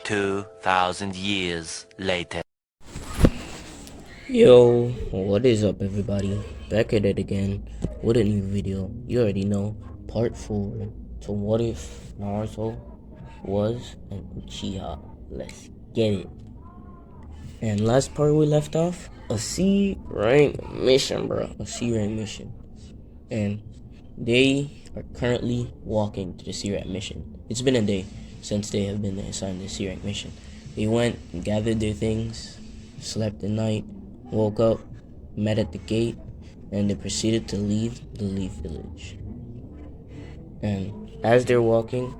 2,000 years later. Yo, what is up everybody? Back at it again with a new video. You already know, part 4 to what if Naruto was an Uchiha. Let's get it. And last part we left off, a C rank mission, bro. A C rank mission. And they are currently walking to the C rank mission. It's been a day since they have been assigned the C rank mission. They went and gathered their things, slept the night, woke up, met at the gate, and they proceeded to leave the Leaf Village. And as they're walking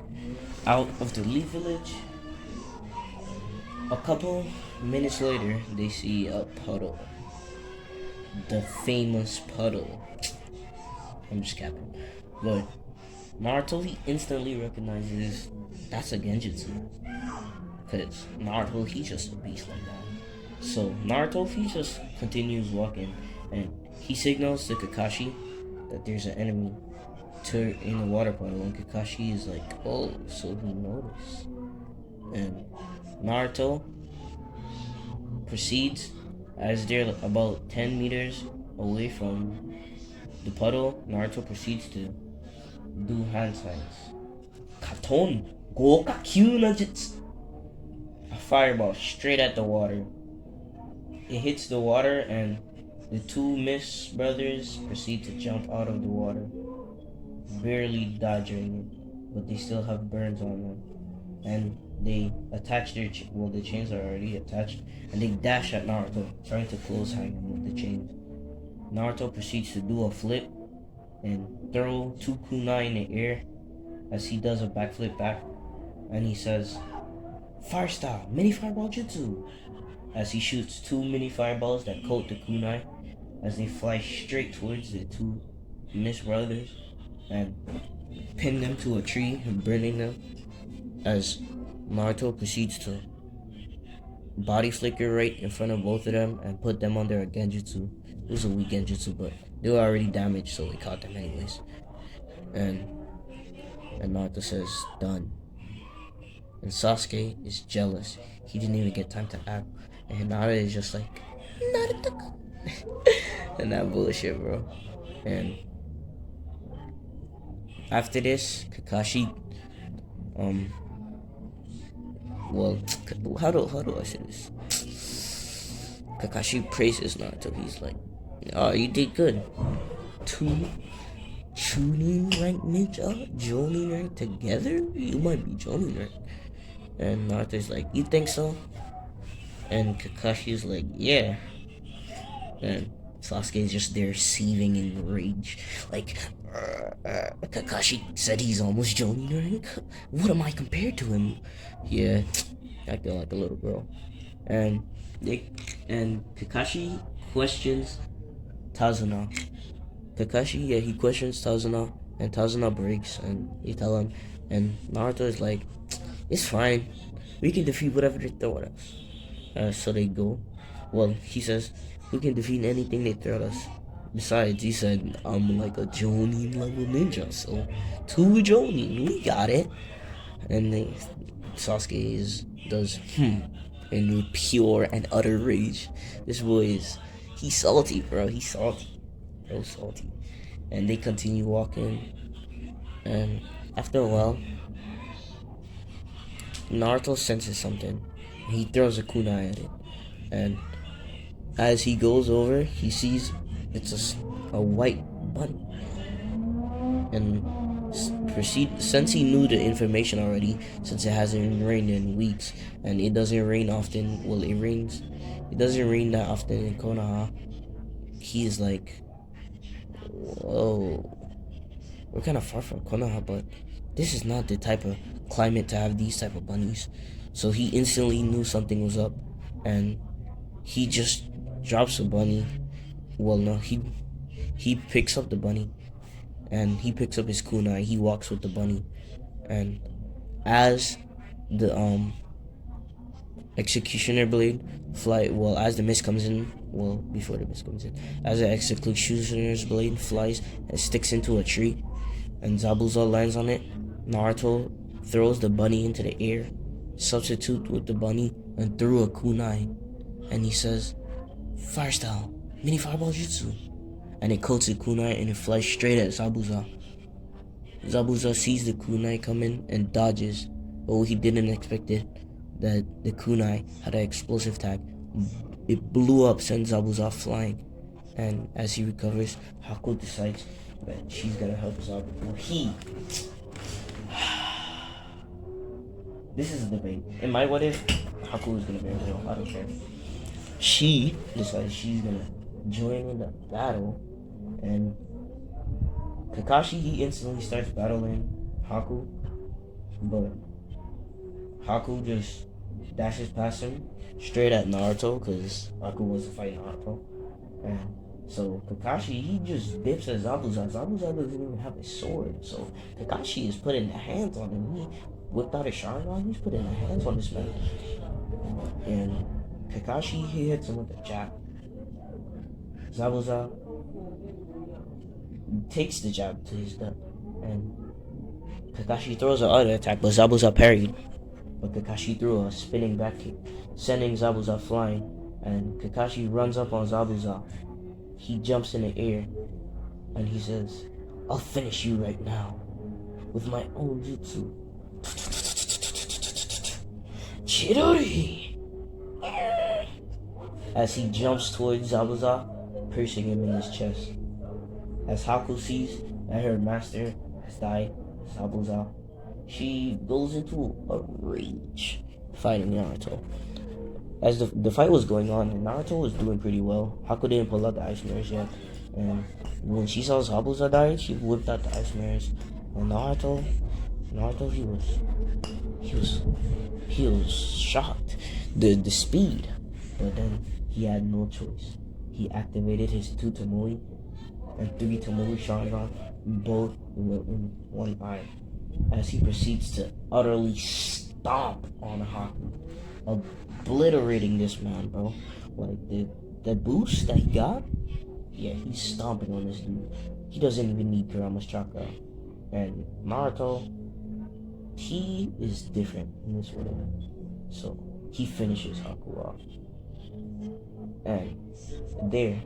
out of the Leaf Village, a couple minutes later, they see a puddle. The famous puddle. I'm just capping. But Naruto, he instantly recognizes that's a Genjutsu. Because Naruto, he's just a beast like that. So Naruto, he just continues walking and he signals to Kakashi that there's an enemy in the water puddle, and Kakashi is like, oh, so he noticed. And Naruto proceeds, as they're about 10 meters away from the puddle, Naruto proceeds to do hand signs. Katon Goka Kyuna Jitsu. A fireball straight at the water. It hits the water and the two Mist brothers proceed to jump out of the water. Barely dodging it, but they still have burns on them. And they attach their the chains are already attached, and they dash at Naruto, trying to close hang him with the chains. Naruto proceeds to do a flip and throw two kunai in the air as he does a backflip back, and he says, "Fire style, mini fireball jutsu," as he shoots two mini fireballs that coat the kunai as they fly straight towards the two Mist brothers and pin them to a tree and burning them, as Naruto proceeds to body flicker right in front of both of them and put them under a genjutsu. It was a weak genjutsu, but they were already damaged, so he caught them anyways. And Naruto says, done. And Sasuke is jealous. He didn't even get time to act. And Hinata is just like, Naruto. And that bullshit, bro. And after this, Kakashi, well, how do I say this? Kakashi praises Naruto. He's like, oh, you did good. Two Chunin rank ninja joining rank together? You might be joining rank. And Naruto's like, you think so? And Kakashi's like, yeah. And Sasuke's just there seething in rage. Like, Kakashi said he's almost joining rank. What am I compared to him? Yeah, I feel like a little girl. And Kakashi questions Tazuna. He questions Tazuna, and Tazuna breaks, and he tell him, and Naruto is like, it's fine, we can defeat whatever they throw at us. So they go. Well, he says, we can defeat anything they throw at us. Besides, he said, I'm like a Jonin level ninja, so 2 Jonin, we got it. And Sasuke does in pure and utter rage. This boy he's salty, bro. He's salty. Real salty. And they continue walking. And after a while, Naruto senses something. He throws a kunai at it. And as he goes over, he sees it's a white bunny. And since he knew the information already, since it hasn't rained in weeks, and it doesn't rain often, well, it doesn't rain that often in Konoha, he is like, whoa, we're kind of far from Konoha, but this is not the type of climate to have these type of bunnies. So he instantly knew something was up, and he just drops a bunny. Well, no, he picks up the bunny, and he picks up his kunai. He walks with the bunny, and as the executioner blade as the mist comes in, before the mist comes in, as the executioner's blade flies and sticks into a tree, and Zabuza lands on it, Naruto throws the bunny into the air, substitute with the bunny and threw a kunai, and he says, "Fire style, mini fireball jutsu," and it coats the kunai and it flies straight at Zabuza. Zabuza sees the kunai coming and dodges, but what he didn't expect it that the kunai had an explosive tag. It blew up, sent Zabuza flying, and as he recovers, Haku decides that she's gonna help Zabuza. Well, this is a debate. In my what if, Haku is gonna be real. I don't care. She decides she's gonna join in the battle, and Kakashi, he instantly starts battling Haku, but Haku just dashes past him straight at Naruto because Haku wants to fight Naruto. And so Kakashi, he just dips at Zabuza. Zabuza doesn't even have a sword, so Kakashi is putting the hands on him. He whipped out a Sharingan, he's putting the hands on this man. And Kakashi, he hits him with a jab. Zabuza takes the jab to his gut, and Kakashi throws another attack, but Zabuza parried. But Kakashi threw a spinning back kick, sending Zabuza flying, and Kakashi runs up on Zabuza. He jumps in the air, and he says, "I'll finish you right now, with my own jutsu." Chidori! As he jumps towards Zabuza, piercing him in his chest. As Haku sees that her master has died, Zabuza, she goes into a rage, fighting Naruto. As the fight was going on, Naruto was doing pretty well. Haku didn't pull out the ice mirrors yet, and when she saw Zabuza die, she whipped out the ice mirrors. And Naruto, he was shocked, the speed, but then he had no choice. He activated his 2 Tomoe and 3 Tomoe Sharingan, both in one eye, as he proceeds to utterly stomp on Haku, obliterating this man, bro. Like the boost that he got, yeah, he's stomping on this dude. He doesn't even need Kurama's chakra. And Naruto, he is different in this way. So he finishes Haku off. And there,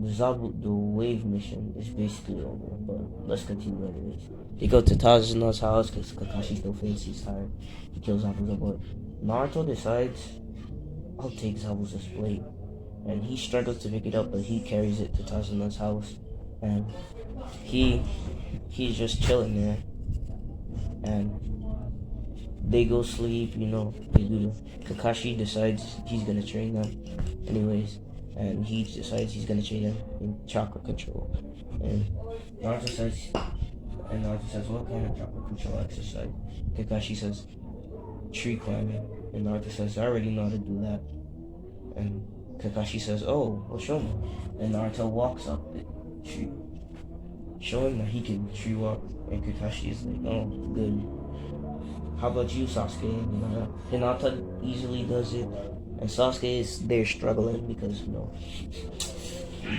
the wave mission is basically over, but let's continue anyways. They go to Tazuna's house because Kakashi still thinks he's tired. He kills Zabuza, but Naruto decides, "I'll take Zabuza's blade." And he struggles to pick it up, but he carries it to Tazuna's house. And he's just chilling there. And they go sleep, they do. Kakashi decides he's gonna train them anyways. And he decides he's gonna train them in chakra control. And Naruto says, "What kind of chakra control exercise?" Kakashi says, "Tree climbing." And Naruto says, "I already know how to do that." And Kakashi says, "Oh, well, show me." And Naruto walks up the tree, showing that he can tree walk. And Kakashi is like, "Oh, good. How about you, Sasuke?" And Hinata easily does it. And Sasuke is there struggling because,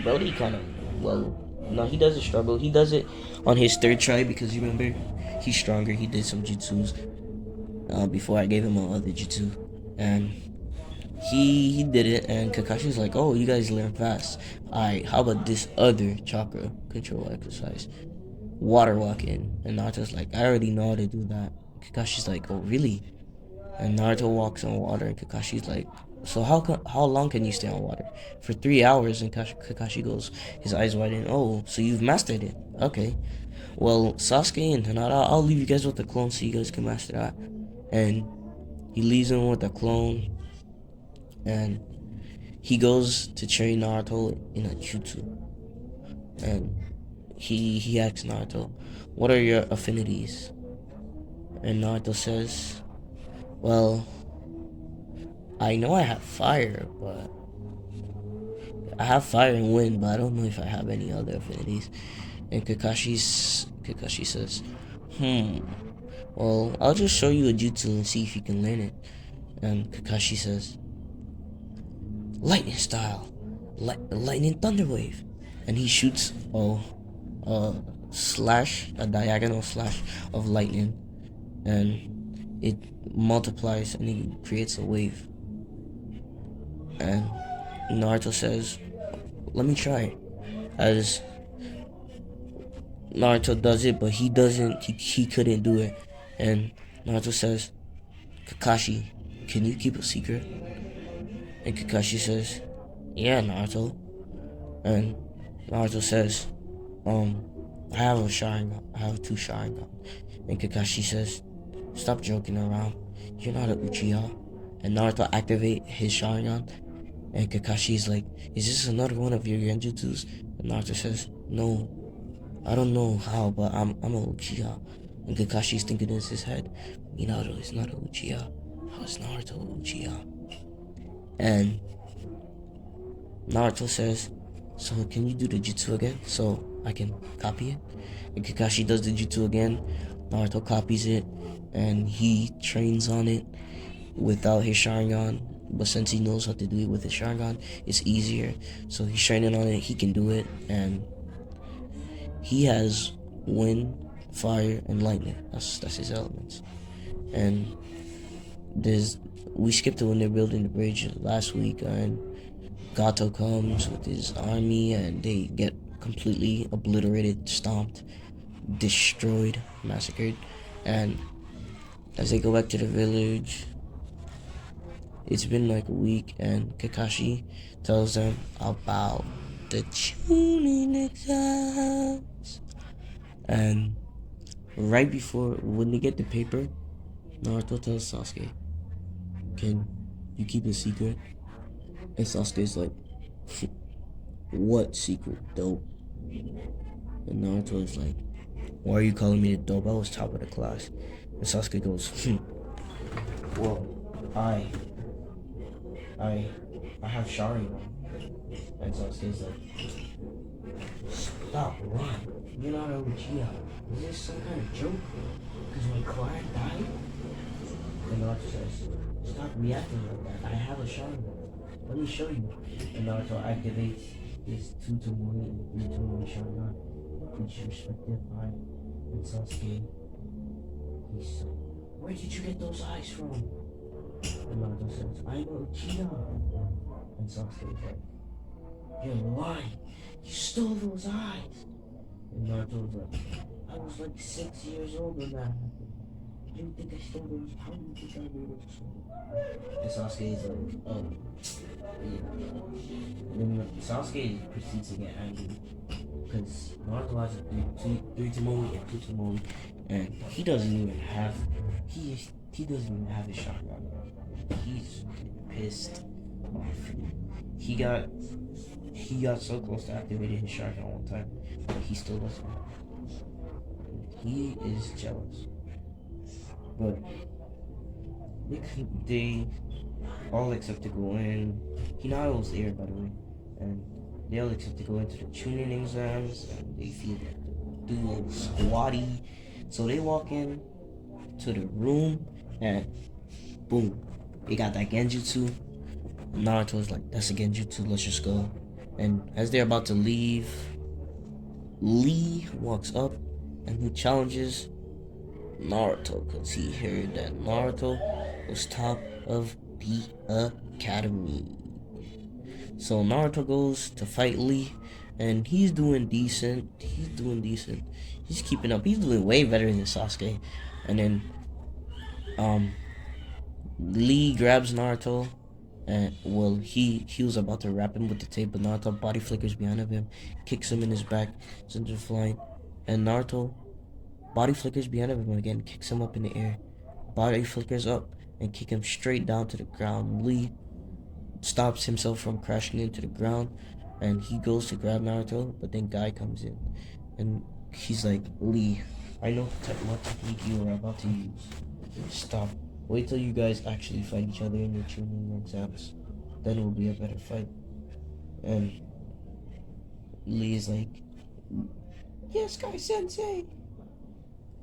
Brody kind of, no, he doesn't struggle. He does it on his 3rd try because, remember, he's stronger. He did some jutsus before I gave him another jutsu. And he did it, and Kakashi's like, "Oh, you guys learn fast. Alright, how about this other chakra control exercise? Water walking." And Naruto's like, "I already know how to do that." Kakashi's like, "Oh, really?" And Naruto walks on water, and Kakashi's like, "So how long can you stay on water?" "For 3 hours." And Kakashi goes, his eyes widen. "Oh, so you've mastered it. Okay. Well, Sasuke and Hinata, I'll leave you guys with the clone so you guys can master that." And he leaves him with the clone, and he goes to train Naruto in a jutsu. And he asks Naruto, "What are your affinities?" And Naruto says, "Well, I know I have fire, but I have fire and wind, but I don't know if I have any other affinities." And Kakashi says, "Well, I'll just show you a jutsu and see if you can learn it." And Kakashi says, "Lightning style, lightning thunder wave." And he shoots a diagonal slash of lightning, and it multiplies and it creates a wave. And Naruto says, let me try it. As Naruto does it, but he couldn't do it. And Naruto says, Kakashi, can you keep a secret? And Kakashi says, yeah, Naruto. And Naruto says, I have a Sharingan. I have 2 Sharingan. And Kakashi says, stop joking around. You're not an Uchiha. And Naruto activate his Sharingan. And Kakashi's like, is this another one of your genjutsus? And Naruto says, no. I don't know how, but I'm a Uchiha. And Kakashi's thinking in his head, Minato is not a Uchiha. How is Naruto a Uchiha? And Naruto says, so can you do the jutsu again so I can copy it? And Kakashi does the jutsu again. Naruto copies it and he trains on it without his Sharingan. But since he knows how to do it with his Sharingan, it's easier. So he's training on it, he can do it. And he has wind, fire, and lightning. That's his elements. And we skipped it when they're building the bridge last week, and Gato comes with his army and they get completely obliterated, stomped, destroyed, massacred. And as they go back to the village, it's been like a week, and Kakashi tells them about the Chunin exams. And right before, when they get the paper, Naruto tells Sasuke, can you keep a secret? And Sasuke's like, what secret, dope? And Naruto is like, why are you calling me the dope? I was top of the class. And Sasuke goes, well, I have Sharingan. And Sasuke's like, stop lying. You're not a Uchiha. Is this some kind of joke? Because my client died? And Naruto says, stop reacting like that. I have a Sharingan. Let me show you. And Naruto activates his 2 Tomoe and 3 Tomoe Sharingan, each respective eye. And Sasuke, he's like, where did you get those eyes from? And Naruto says, I'm a Uchiha. And Sasuke is like, you're lying. You stole those eyes. And Naruto was like, I was like 6 years old when that happened. You think I stole those? How do you think I be able to steal them? And Sasuke is like, yeah. And then Sasuke proceeds to get angry because Naruto has a 3 Tomoe and 2 Tomoe, and he doesn't even have he doesn't even have his Sharingan. He's pissed off. He got so close to activating his Sharingan one time, but he still doesn't have it. He is jealous. But they all accept to go in. Hinato's there, by the way, and they all accept to go into the Chunin exams, and they feel like the duo squatty. So they walk in to the room, and boom, they got that genjutsu. Naruto's like, that's a genjutsu, let's just go. And as they're about to leave, Lee walks up and he challenges Naruto because he heard that Naruto was top of the academy. So Naruto goes to fight Lee, and he's doing decent. He's keeping up. He's doing way better than Sasuke. And then Lee grabs Naruto, and he was about to wrap him with the tape, but Naruto body flickers behind of him, kicks him in his back, sends him flying, and Naruto body flickers behind of him again, kicks him up in the air, body flickers up and kick him straight down to the ground. Lee stops himself from crashing into the ground, and he goes to grab Naruto, but then Guy comes in, and he's like, Lee, I know what technique you are about to use. Stop. Wait till you guys actually fight each other in your Chunin exams. Then it will be a better fight. And Lee is like, yes, Guy Sensei,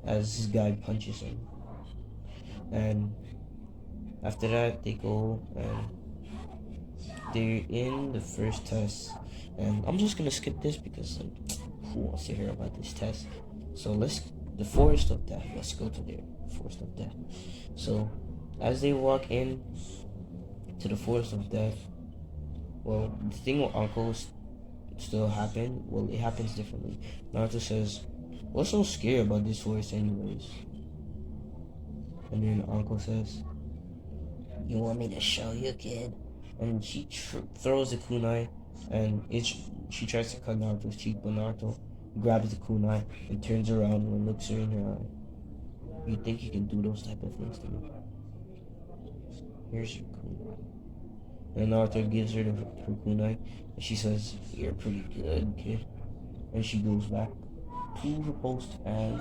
as this guy punches him. And after that, they go and they're in the first test. And I'm just gonna skip this because, like, who wants to hear about this test? So the forest of death, let's go to there. Forest of Death. So, as they walk in to the Forest of Death, well, the thing with Uncle still happened. Well, it happens differently. Naruto says, "What's so scary about this forest, anyways?" And then Uncle says, "You want me to show you, kid?" And she throws the kunai, and she tries to cut Naruto's cheek, but Naruto grabs the kunai and turns around and looks her in her eye. "You think you can do those type of things to me? Here's your kunai." And Naruto gives her her kunai, and she says, "You're pretty good, kid." And she goes back to her post, and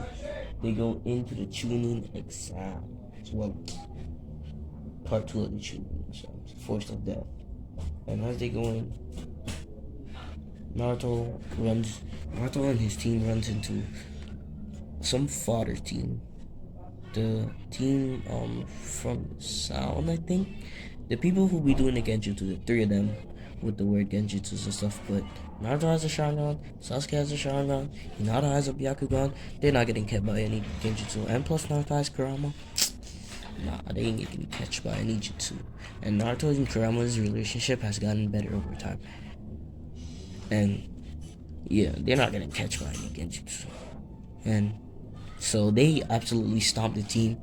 they go into the tuning exam. Well, part 2 of the tuning exam, Forest of Death. And as they go in, Naruto and his team runs into some fodder team. The team from Sound, I think. The people who be doing the Genjutsu, the 3 of them with the word Genjutsu and stuff, but Naruto has a Sharingan, Sasuke has a Sharingan, Hinata has a Byakugan. They're not getting kept by any Genjutsu. And plus Naruto has Kurama. Nah, they ain't getting catch by any jutsu. And Naruto and Kurama's relationship has gotten better over time. And yeah, they're not getting catch by any Genjutsu. And so they absolutely stomp the team.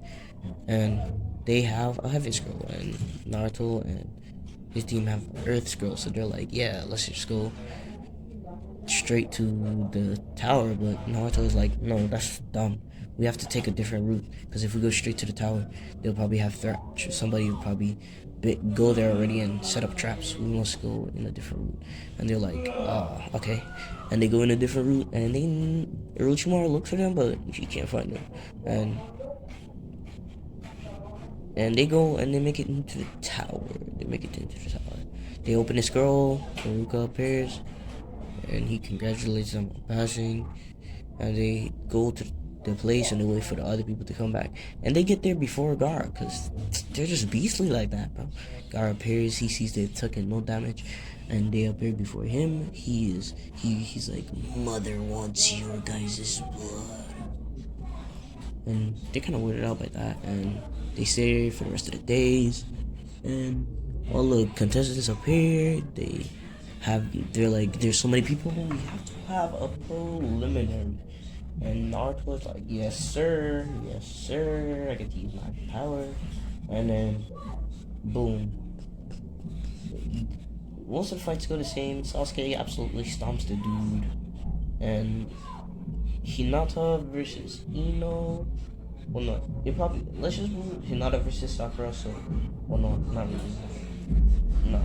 And they have a Heaven Scroll. And Naruto and his team have Earth Scroll. So they're like, yeah, let's just go straight to the tower. But Naruto's like, no, that's dumb. We have to take a different route, because if we go straight to the tower, they'll probably have somebody will probably go there already and set up traps. We must go in a different route. And they're like, okay. And they go in a different route, and Orochimaru looks for them, but he can't find them. And they go and they make it into the tower. They open the scroll, Haruka appears, and he congratulates them on passing. And they go to the place and they wait for the other people to come back. And they get there before Gaara, because they're just beastly like that, bro. Gaara appears, he sees they took no damage, and they appear before him. He's like, "Mother wants your guys' blood." And they're kind of weirded out by that, and they stay for the rest of the days. And all the contestants appear. They're like, there's so many people, we have to have a preliminary. And Naruto's like, yes sir, I get to use my power. And then, boom. Most of the fights go the same. Sasuke absolutely stomps the dude. And Hinata versus Ino. Well, no, let's just move Hinata versus Sakura. So, well, no, not really. No,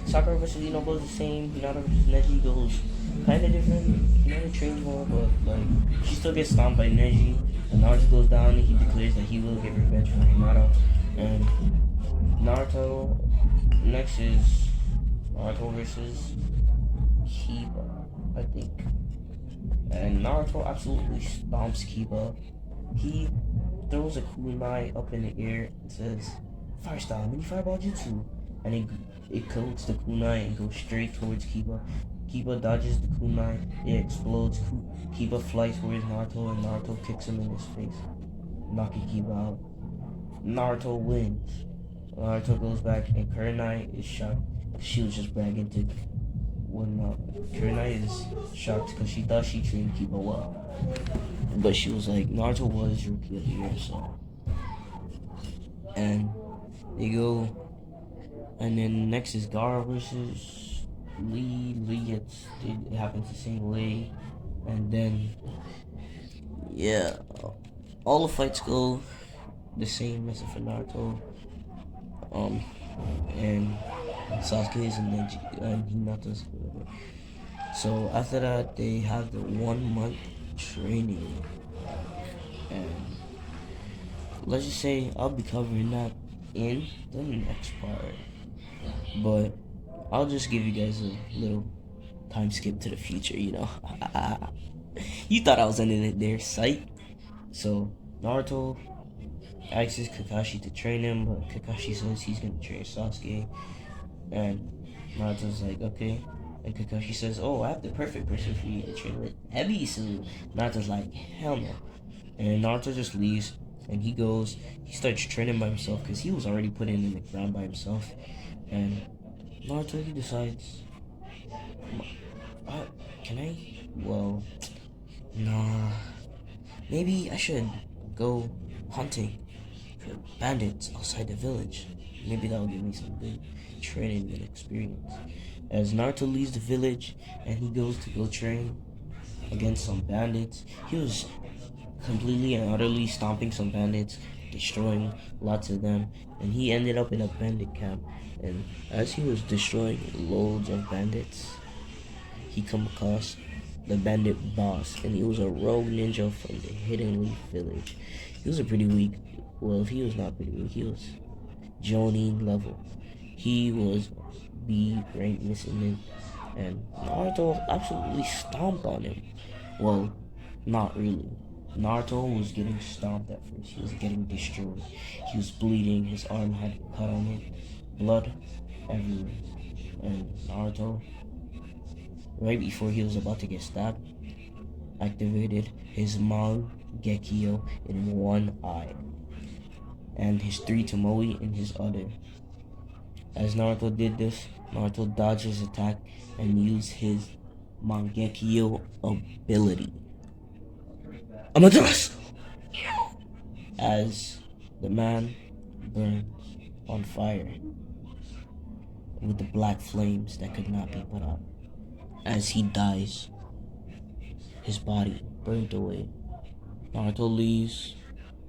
Sakura versus Ino goes the same. Hinata versus Neji goes kind of different. Hinata trains more, but like she still gets stomped by Neji. And Naruto goes down and he declares that he will get revenge for Hinata. And Naruto next is Naruto versus Kiba, I think. And Naruto absolutely stomps Kiba. He throws a kunai up in the air and says, "Fire style, mini fireball jutsu." And it coats the kunai and goes straight towards Kiba. Kiba dodges the kunai, it explodes. Kiba flies towards Naruto, and Naruto kicks him in his face, knocking Kiba out. Naruto wins. Naruto goes back, and Kurenai is shocked. She was just bragging to Kurenai is shocked because she thought she trained Kiba well. But she was like, Naruto was Rookie of the Year, so. And they go. And then next is Gaara versus Lee. It happens the same way. And then, yeah, all the fights go the same as for Naruto. And Sasuke's and Neji and Hinata's. So after that, they have the 1 month training. And let's just say I'll be covering that in the next part. But I'll just give you guys a little time skip to the future, you know. You thought I was ending their sight. So Naruto asks Kakashi to train him, but Kakashi says he's gonna train Sasuke. And Naruto's like, okay. And Kakashi says, oh, I have the perfect person for you to train with, Ebisu. Naruto's like, hell no. And Naruto just leaves. And he starts training by himself because he was already put in the ground by himself. And Naruto, he decides, uh, can I? Well, nah. Maybe I should go hunting for bandits outside the village. Maybe that'll give me some good training and experience. As Naruto leaves the village and he goes to go train against some bandits, he was completely and utterly stomping some bandits, destroying lots of them, and he ended up in a bandit camp. And as he was destroying loads of bandits, he come across the bandit boss, and he was a rogue ninja from the Hidden Leaf village. He was a pretty weak. Well, he was not pretty weak. He was Jonin level. He was B rank missing, and Naruto absolutely stomped on him. Well, not really. Naruto was getting stomped at first. He was getting destroyed. He was bleeding. His arm had a cut on it. Blood everywhere. And Naruto, right before he was about to get stabbed, activated his Mangekyo in one eye and his 3 Tomoe in his other. As Naruto did this, Naruto dodged his attack and used his Mangekyo ability. Amaterasu! As the man burns on fire with the black flames that could not be put out. As he dies, his body burnt away. Naruto leaves,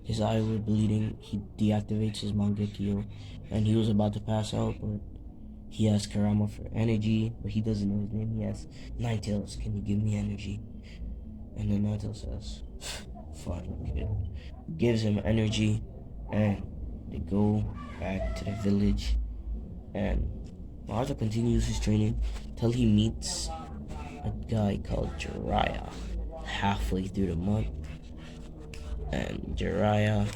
his eye was bleeding, he deactivates his Mangekyo, and he was about to pass out, but he asks Kurama for energy, but he doesn't know his name. He asks, Nine Tails, can you give me energy? And then Naruto says, fine, kid. Gives him energy, and they go back to the village, and Naruto continues his training till he meets a guy called Jiraiya halfway through the month. And Jiraiya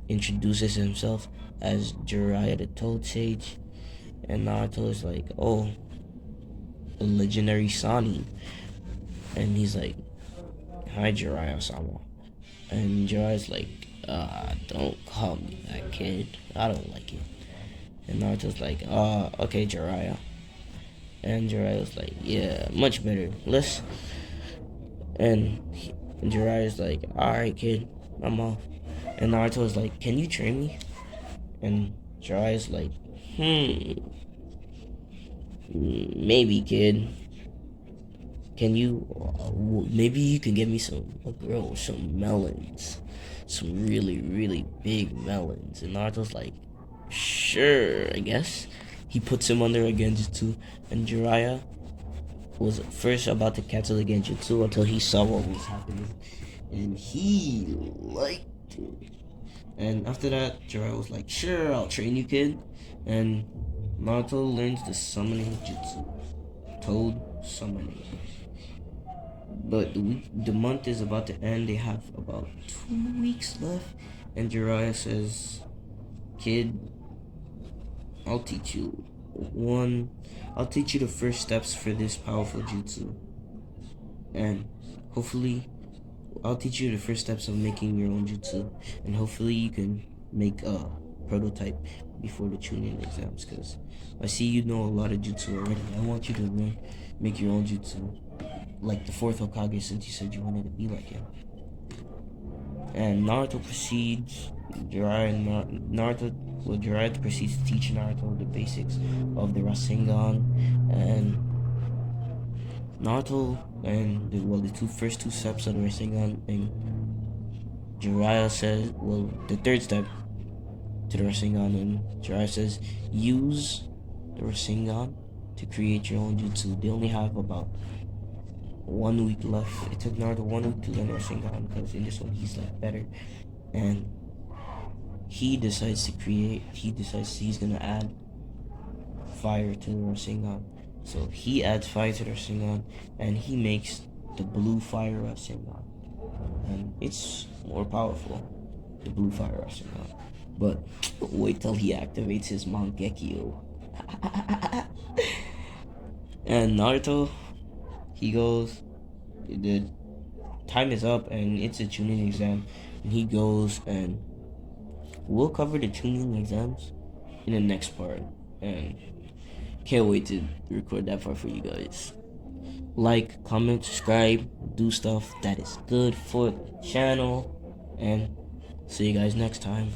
introduces himself as Jiraiya the Toad Sage, and Naruto is like, oh, a legendary Sani. And he's like, hi Jiraiya-sama. And Jiraiya's like, don't call me that, kid. I don't like it. And Naruto's like, okay, Jiraiya. And Jiraiya's like, yeah, much better. And Jiraiya's like, alright, kid, I'm off. And Naruto's like, can you train me? And Jiraiya's like, maybe, kid. Can you, maybe you can get me some melons. Some really, really big melons. And Naruto's like, sure, I guess. He puts him under a genjutsu, and Jiraiya was first about to cancel the genjutsu until he saw what was happening. And he liked it. And after that, Jiraiya was like, sure, I'll train you, kid. And Naruto learns the summoning jutsu. Toad summoning. But the month is about to end. They have about 2 weeks left. And Jiraiya says, kid, I'll teach you the first steps for this powerful jutsu. And hopefully, I'll teach you the first steps of making your own jutsu. And hopefully you can make a prototype before the Chunin exams. Because I see you know a lot of jutsu already. I want you to make your own jutsu. Like the 4th Hokage, since you said you wanted to be like him. And Naruto proceeds, Jiraiya proceeds to teach Naruto the basics of the Rasengan, and Naruto and the first two steps of the Rasengan, and Jiraiya says, the third step to the Rasengan, and Jiraiya says, use the Rasengan to create your own jutsu. They only have about 1 week left. It took Naruto 1 week to learn Rasengan, because in this one he's like better, and he decides he's gonna add fire to the Rasengan. So he adds fire to the Rasengan, and he makes the blue fire Rasengan, and it's more powerful, the blue fire Rasengan. But wait till he activates his Mangekyo. And Naruto, he goes, the time is up and it's a Chunin exam, and he goes and we'll cover the tuning exams in the next part, and can't wait to record that part for you guys. Like, comment, subscribe, do stuff that is good for the channel, and see you guys next time.